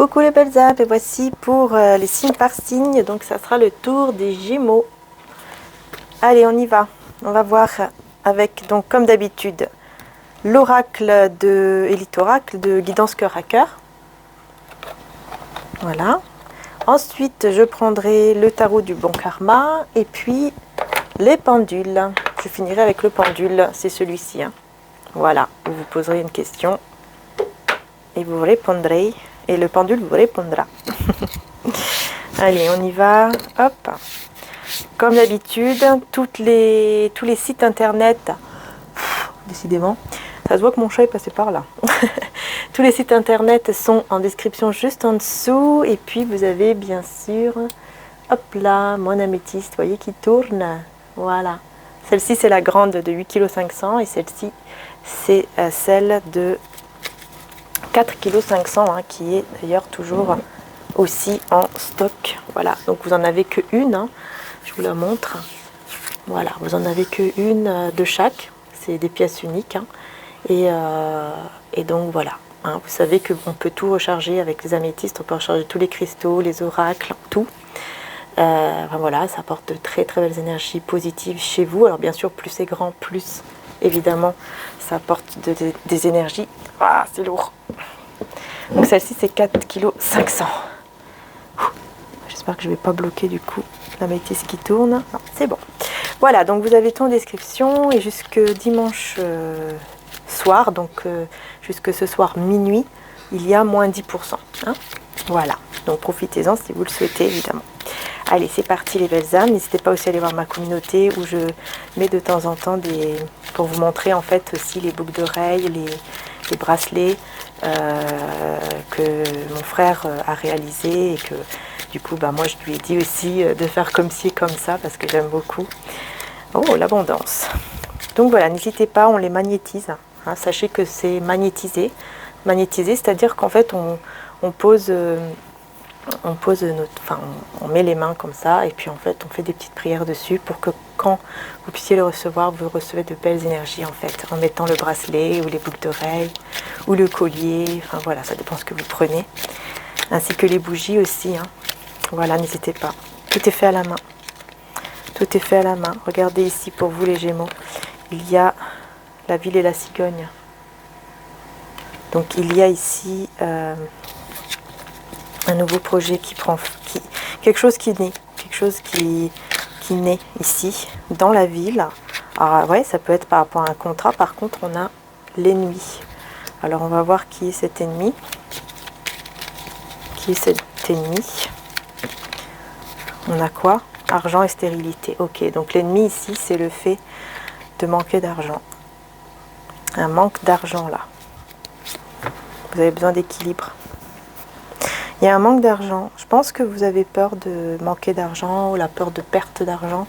Coucou les belles âmes, et voici pour les signes par signe, donc ça sera le tour des Gémeaux. Allez, on y va. On va voir avec, donc comme d'habitude, l'oracle de Elite Oracle de Guidance Cœur à Cœur. Voilà. Ensuite, je prendrai le tarot du bon karma et puis les pendules. Je finirai avec le pendule, c'est celui-ci. Hein. Voilà, vous vous poserez une question et vous répondrez. Et le pendule vous répondra. Allez, on y va. Hop. Comme d'habitude, tous les sites internet, décidément, ça se voit que mon chat est passé par là. Tous les sites internet sont en description juste en dessous. Et puis vous avez bien sûr, hop là, mon améthyste, vous voyez, qui tourne. Voilà. Celle-ci, c'est la grande de 8,5 kg et celle-ci, c'est celle de 4,5 kg, hein, qui est d'ailleurs toujours aussi en stock. Voilà, donc vous en avez qu'une, hein. Je vous la montre. Voilà, vous en avez qu'une de chaque, c'est des pièces uniques. Hein. Et donc voilà, hein, vous savez qu'on peut tout recharger avec les améthystes, on peut recharger tous les cristaux, les oracles, tout. Enfin, voilà, ça apporte de très très belles énergies positives chez vous. Alors bien sûr, plus c'est grand, plus évidemment ça apporte des énergies. Ah, c'est lourd. Donc celle-ci c'est 4,5 kg. J'espère que je ne vais pas bloquer du coup la métisse qui tourne. C'est bon. Voilà, donc vous avez tout en description et jusque dimanche soir, donc jusque ce soir minuit, il y a moins 10%. Hein, voilà, donc profitez-en si vous le souhaitez évidemment. Allez, c'est parti les belles âmes. N'hésitez pas aussi à aller voir ma communauté où je mets de temps en temps pour vous montrer en fait aussi les boucles d'oreilles, les bracelets que mon frère a réalisé et que du coup moi je lui ai dit aussi de faire comme ci comme ça parce que j'aime beaucoup. Oh, l'abondance. Donc voilà, n'hésitez pas, on les magnétise. Hein, sachez que c'est magnétisé. Magnétisé, c'est-à-dire qu'en fait on pose on met les mains comme ça et puis en fait on fait des petites prières dessus pour que quand vous puissiez le recevoir, vous recevez de belles énergies en fait, en mettant le bracelet ou les boucles d'oreilles ou le collier, enfin voilà, ça dépend ce que vous prenez, ainsi que les bougies aussi, hein. Voilà, n'hésitez pas, tout est fait à la main, tout est fait à la main. Regardez ici pour vous les Gémeaux, il y a la ville et la cigogne, donc il y a ici un nouveau projet quelque chose qui naît ici dans la ville. Alors ouais, ça peut être par rapport à un contrat. Par contre, on a l'ennemi. Alors on va voir qui est cet ennemi. Qui est cet ennemi? On a quoi? Argent et stérilité. Ok, donc l'ennemi ici, c'est le fait de manquer d'argent. Un manque d'argent là. Vous avez besoin d'équilibre. Il y a un manque d'argent. Je pense que vous avez peur de manquer d'argent ou la peur de perte d'argent.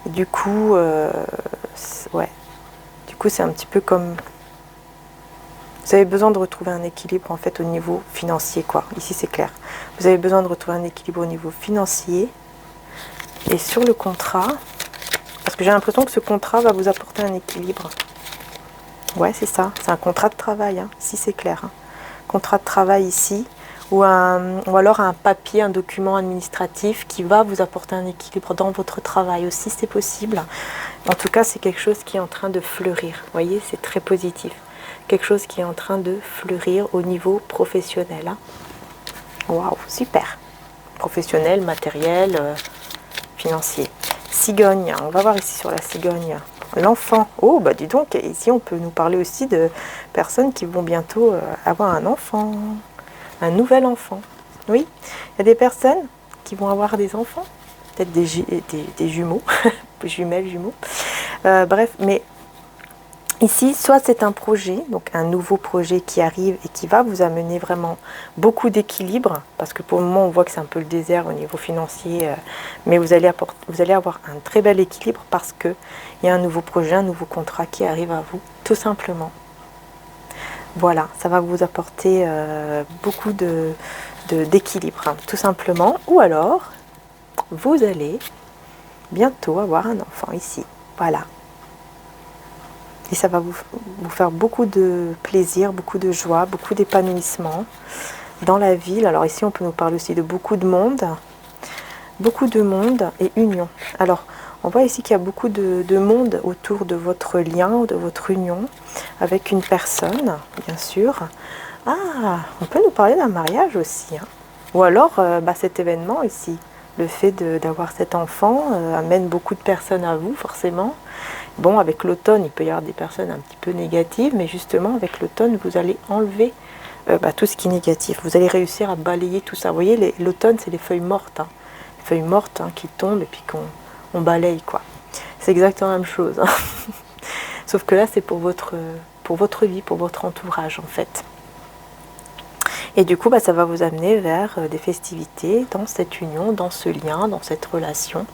Du coup, ouais. Du coup, c'est un petit peu comme... Vous avez besoin de retrouver un équilibre en fait au niveau financier, quoi. Ici, c'est clair. Vous avez besoin de retrouver un équilibre au niveau financier. Et sur le contrat, parce que j'ai l'impression que ce contrat va vous apporter un équilibre. Ouais, c'est ça. C'est un contrat de travail. Hein. Ici, c'est clair. Hein. Contrat de travail ici. Ou alors un papier, un document administratif qui va vous apporter un équilibre dans votre travail aussi, c'est possible. En tout cas, c'est quelque chose qui est en train de fleurir. Vous voyez, c'est très positif. Quelque chose qui est en train de fleurir au niveau professionnel. Hein. Waouh, super. Professionnel, matériel, financier. Cigogne, on va voir ici sur la cigogne. L'enfant. Oh, bah dis donc, ici on peut nous parler aussi de personnes qui vont bientôt avoir un enfant. Un nouvel enfant. Oui, il y a des personnes qui vont avoir des enfants, peut-être des jumeaux, jumelles, jumeaux. Bref, mais ici, soit c'est un projet, donc un nouveau projet qui arrive et qui va vous amener vraiment beaucoup d'équilibre, parce que pour le moment, on voit que c'est un peu le désert au niveau financier, mais vous allez avoir un très bel équilibre parce qu'il y a un nouveau projet, un nouveau contrat qui arrive à vous, tout simplement. Voilà, ça va vous apporter beaucoup d'équilibre, hein, tout simplement. Ou alors, vous allez bientôt avoir un enfant ici. Voilà. Et ça va vous faire beaucoup de plaisir, beaucoup de joie, beaucoup d'épanouissement. dans la ville. Alors ici, on peut nous parler aussi de beaucoup de monde et union. Alors, on voit ici qu'il y a beaucoup de monde autour de votre lien, de votre union, avec une personne, bien sûr. Ah, on peut nous parler d'un mariage aussi, hein. Ou alors, cet événement ici, le fait d'avoir cet enfant amène beaucoup de personnes à vous, forcément. Bon, avec l'automne, il peut y avoir des personnes un petit peu négatives, mais justement, avec l'automne, vous allez enlever tout ce qui est négatif. Vous allez réussir à balayer tout ça. Vous voyez, l'automne, c'est les feuilles mortes, hein. Les feuilles mortes, hein, qui tombent et puis qu'on balaye, quoi. C'est exactement la même chose, hein. Sauf que là, c'est pour votre vie, pour votre entourage, en fait. Et du coup, ça va vous amener vers des festivités, dans cette union, dans ce lien, dans cette relation.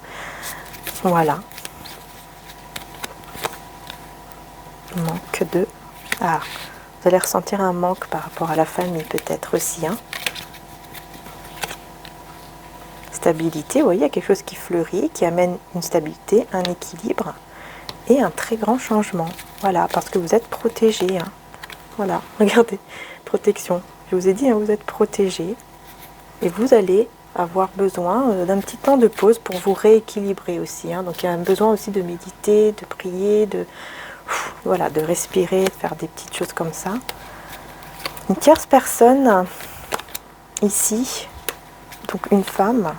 Voilà. Manque de... Ah, vous allez ressentir un manque par rapport à la famille, peut-être aussi, hein. Stabilité, vous voyez, il y a quelque chose qui fleurit, qui amène une stabilité, un équilibre et un très grand changement. Voilà, parce que vous êtes protégé, hein. Voilà, regardez, protection. Je vous ai dit, hein, vous êtes protégé et vous allez avoir besoin d'un petit temps de pause pour vous rééquilibrer aussi, hein. Donc il y a un besoin aussi de méditer, de prier, voilà, de respirer, de faire des petites choses comme ça. Une tierce personne ici, donc une femme.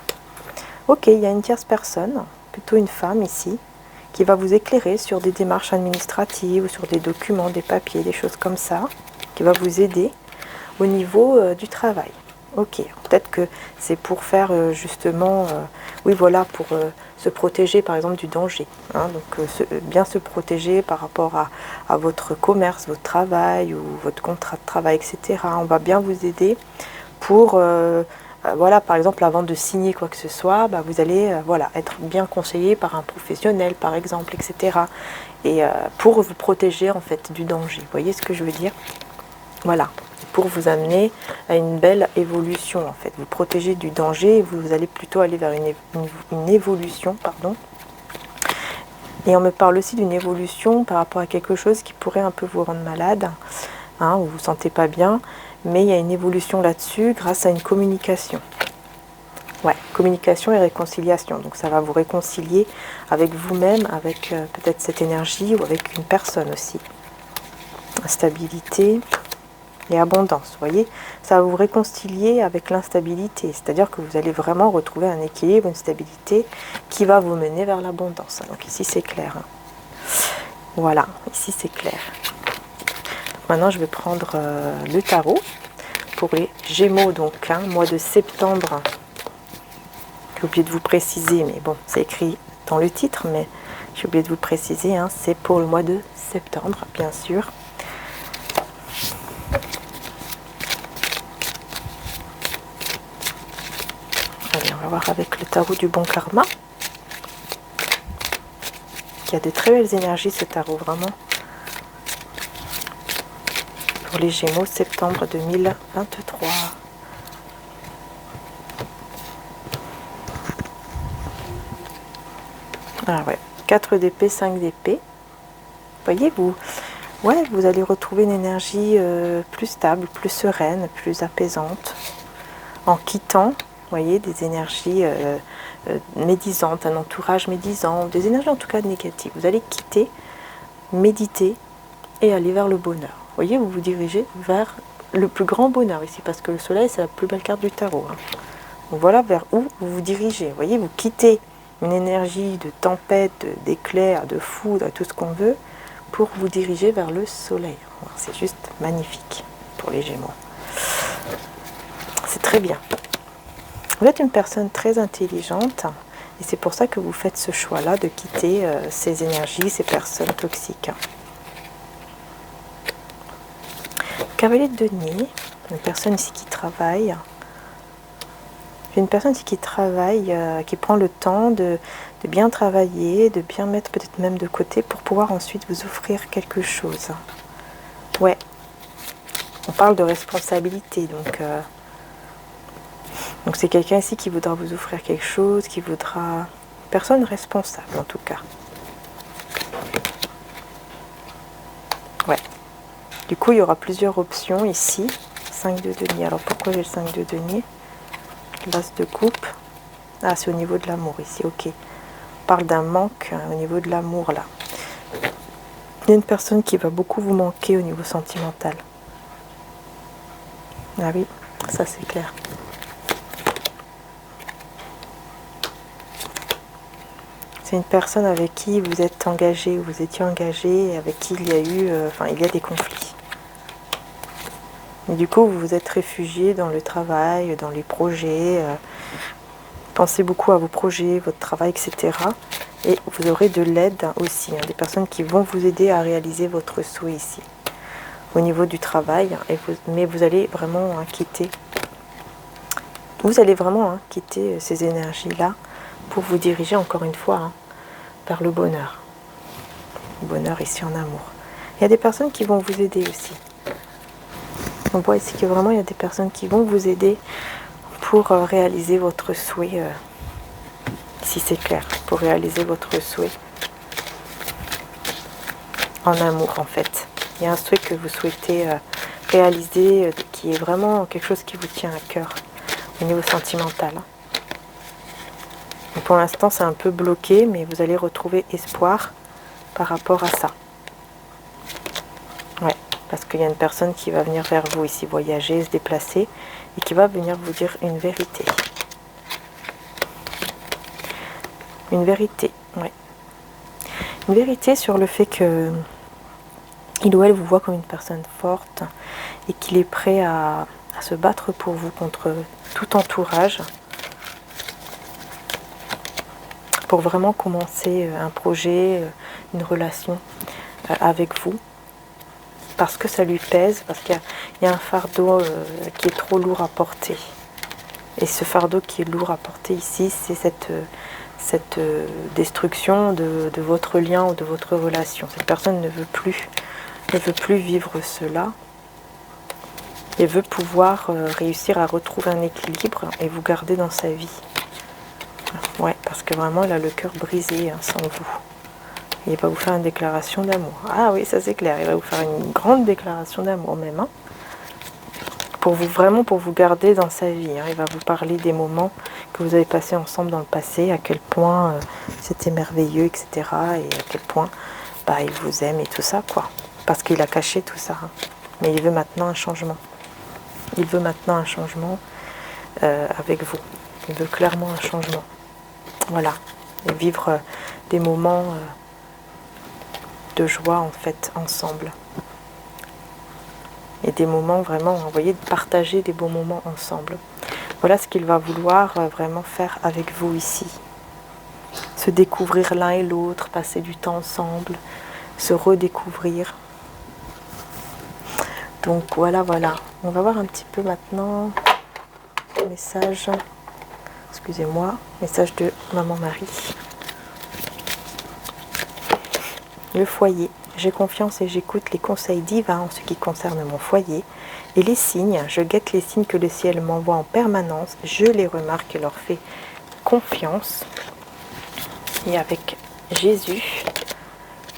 Ok, il y a une tierce personne, plutôt une femme ici, qui va vous éclairer sur des démarches administratives ou sur des documents, des papiers, des choses comme ça, qui va vous aider au niveau du travail. Ok, peut-être que c'est pour faire justement, oui voilà, pour se protéger par exemple du danger, hein, donc bien se protéger par rapport à votre commerce, votre travail ou votre contrat de travail, etc. On va bien vous aider pour, voilà, par exemple avant de signer quoi que ce soit, vous allez voilà, être bien conseillé par un professionnel par exemple, etc. Et pour vous protéger en fait du danger, vous voyez ce que je veux dire? Voilà, pour vous amener à une belle évolution en fait. Vous protégez du danger et vous allez plutôt aller vers une évolution, pardon. Et on me parle aussi d'une évolution par rapport à quelque chose qui pourrait un peu vous rendre malade, hein, ou vous ne vous sentez pas bien, mais il y a une évolution là-dessus grâce à une communication. Ouais, communication et réconciliation. Donc ça va vous réconcilier avec vous-même, avec peut-être cette énergie ou avec une personne aussi. Stabilité et abondance, vous voyez, ça va vous réconcilier avec l'instabilité, c'est-à-dire que vous allez vraiment retrouver un équilibre, une stabilité qui va vous mener vers l'abondance. Donc ici c'est clair, hein. Voilà, ici c'est clair. Donc maintenant je vais prendre le tarot pour les Gémeaux, donc hein, mois de septembre. J'ai oublié de vous préciser, mais bon, c'est écrit dans le titre, mais j'ai oublié de vous préciser, hein, c'est pour le mois de septembre, bien sûr. Allez, on va voir avec le tarot du bon karma. Il y a de très belles énergies, ce tarot, vraiment. Pour les Gémeaux, septembre 2023. Ah ouais, 4 d'épée, 5 d'épée. Voyez, vous allez retrouver une énergie plus stable, plus sereine, plus apaisante. En quittant, vous voyez, des énergies médisantes, un entourage médisant, des énergies en tout cas négatives. Vous allez quitter, méditer et aller vers le bonheur. Vous voyez, vous vous dirigez vers le plus grand bonheur ici, parce que le soleil, c'est la plus belle carte du tarot, hein. Donc voilà vers où vous vous dirigez. Vous voyez, vous quittez une énergie de tempête, d'éclair, de foudre, tout ce qu'on veut, pour vous diriger vers le soleil. C'est juste magnifique pour les Gémeaux. C'est très bien. Vous êtes une personne très intelligente et c'est pour ça que vous faites ce choix-là de quitter ces énergies, ces personnes toxiques. Cavalier de denier, une personne ici qui travaille. Une personne ici qui travaille, qui prend le temps de bien travailler, de bien mettre peut-être même de côté pour pouvoir ensuite vous offrir quelque chose. Ouais, on parle de responsabilité, donc c'est quelqu'un ici qui voudra vous offrir quelque chose, qui voudra... Personne responsable en tout cas. Ouais. Du coup, il y aura plusieurs options ici. 5 de denier. Alors pourquoi j'ai le 5 de denier? L'as de coupe. Ah, c'est au niveau de l'amour ici, ok. On parle d'un manque au niveau de l'amour là. Il y a une personne qui va beaucoup vous manquer au niveau sentimental. Ah oui, ça c'est clair. C'est une personne avec qui vous êtes engagé, vous étiez engagé, avec qui il y a eu, il y a des conflits. Et du coup, vous vous êtes réfugié dans le travail, dans les projets. Pensez beaucoup à vos projets, votre travail, etc. Et vous aurez de l'aide aussi, hein, des personnes qui vont vous aider à réaliser votre souhait ici, au niveau du travail. Mais vous allez vraiment quitter. Vous allez vraiment quitter ces énergies-là pour vous diriger encore une fois vers le bonheur. Le bonheur ici en amour. Il y a des personnes qui vont vous aider aussi. On voit ici que vraiment il y a des personnes qui vont vous aider pour réaliser votre souhait. Si c'est clair, pour réaliser votre souhait en amour en fait. Il y a un souhait que vous souhaitez réaliser qui est vraiment quelque chose qui vous tient à cœur au niveau sentimental. Pour l'instant, c'est un peu bloqué, mais vous allez retrouver espoir par rapport à ça. Ouais, parce qu'il y a une personne qui va venir vers vous ici, voyager, se déplacer, et qui va venir vous dire une vérité. Une vérité, ouais. Une vérité sur le fait que il ou elle vous voit comme une personne forte et qu'il est prêt à se battre pour vous contre tout entourage. Pour vraiment commencer un projet, une relation avec vous, parce que ça lui pèse, parce qu'il y a un fardeau qui est trop lourd à porter. Et ce fardeau qui est lourd à porter ici, c'est cette destruction de votre lien ou de votre relation. Cette personne ne veut plus vivre cela et veut pouvoir réussir à retrouver un équilibre et vous garder dans sa vie. Ouais, parce que vraiment, elle a le cœur brisé sans vous. Il va vous faire une déclaration d'amour. Ah oui, ça c'est clair. Il va vous faire une grande déclaration d'amour même. Pour vous garder dans sa vie. Il va vous parler des moments que vous avez passés ensemble dans le passé, à quel point c'était merveilleux, etc. Et à quel point il vous aime et tout ça, quoi. Parce qu'il a caché tout ça. Mais il veut maintenant un changement. Il veut maintenant un changement avec vous. Il veut clairement un changement. Voilà, et vivre des moments de joie en fait ensemble. Et des moments vraiment, vous voyez, de partager des beaux moments ensemble. Voilà ce qu'il va vouloir vraiment faire avec vous ici. Se découvrir l'un et l'autre, passer du temps ensemble, se redécouvrir. Donc voilà. On va voir un petit peu maintenant le message. Excusez-moi, message de Maman Marie. Le foyer. J'ai confiance et j'écoute les conseils divins en ce qui concerne mon foyer. Et les signes, je guette les signes que le ciel m'envoie en permanence. Je les remarque et leur fais confiance. Et avec Jésus,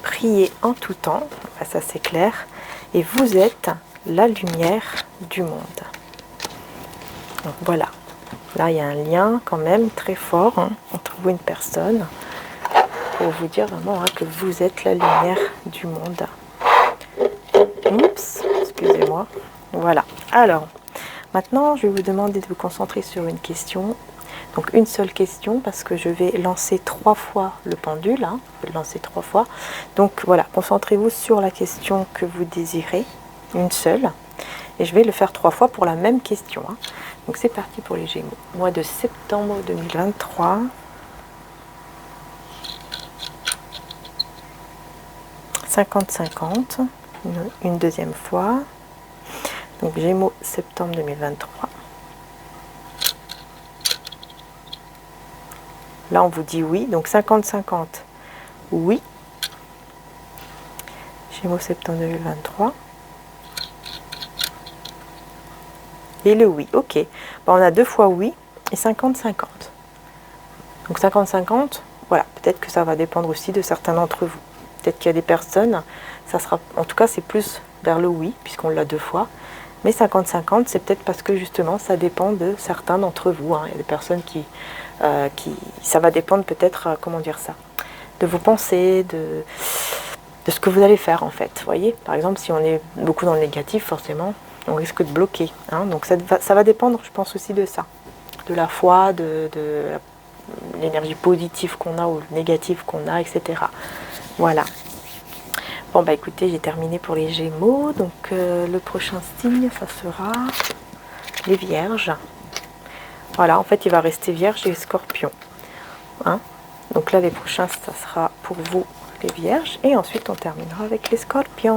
priez en tout temps. Ça c'est clair. Et vous êtes la lumière du monde. Donc voilà. Là, il y a un lien quand même très fort entre vous et une personne pour vous dire vraiment que vous êtes la lumière du monde. Oups, excusez-moi. Voilà. Alors, maintenant, je vais vous demander de vous concentrer sur une question. Donc, une seule question parce que je vais lancer 3 fois le pendule. Je vais le lancer 3 fois. Donc, voilà, concentrez-vous sur la question que vous désirez. Une seule. Et je vais le faire 3 fois pour la même question. Donc c'est parti pour les Gémeaux. Mois de septembre 2023. « 50-50 ». Une deuxième fois. Donc Gémeaux, septembre 2023. Là, on vous dit oui. Donc 50-50. Oui. Gémeaux, septembre 2023. Et le oui, ok. On a 2 fois oui et 50-50. Donc 50-50, voilà, peut-être que ça va dépendre aussi de certains d'entre vous. Peut-être qu'il y a des personnes, ça sera, en tout cas c'est plus vers le oui, puisqu'on l'a 2 fois. Mais 50-50, c'est peut-être parce que justement, ça dépend de certains d'entre vous. Hein. Il y a des personnes ça va dépendre peut-être, comment dire ça, de vos pensées, de ce que vous allez faire en fait. Vous voyez, par exemple, si on est beaucoup dans le négatif, forcément, on risque de bloquer. Hein. Donc ça va dépendre, je pense aussi de ça, de la foi, de l'énergie positive qu'on a ou négative qu'on a, etc. Voilà. Bon bah écoutez, j'ai terminé pour les Gémeaux, donc le prochain signe, ça sera les Vierges. Voilà, en fait, il va rester Vierge et Scorpion. Hein, donc là, les prochains, ça sera pour vous, les Vierges, et ensuite on terminera avec les Scorpions.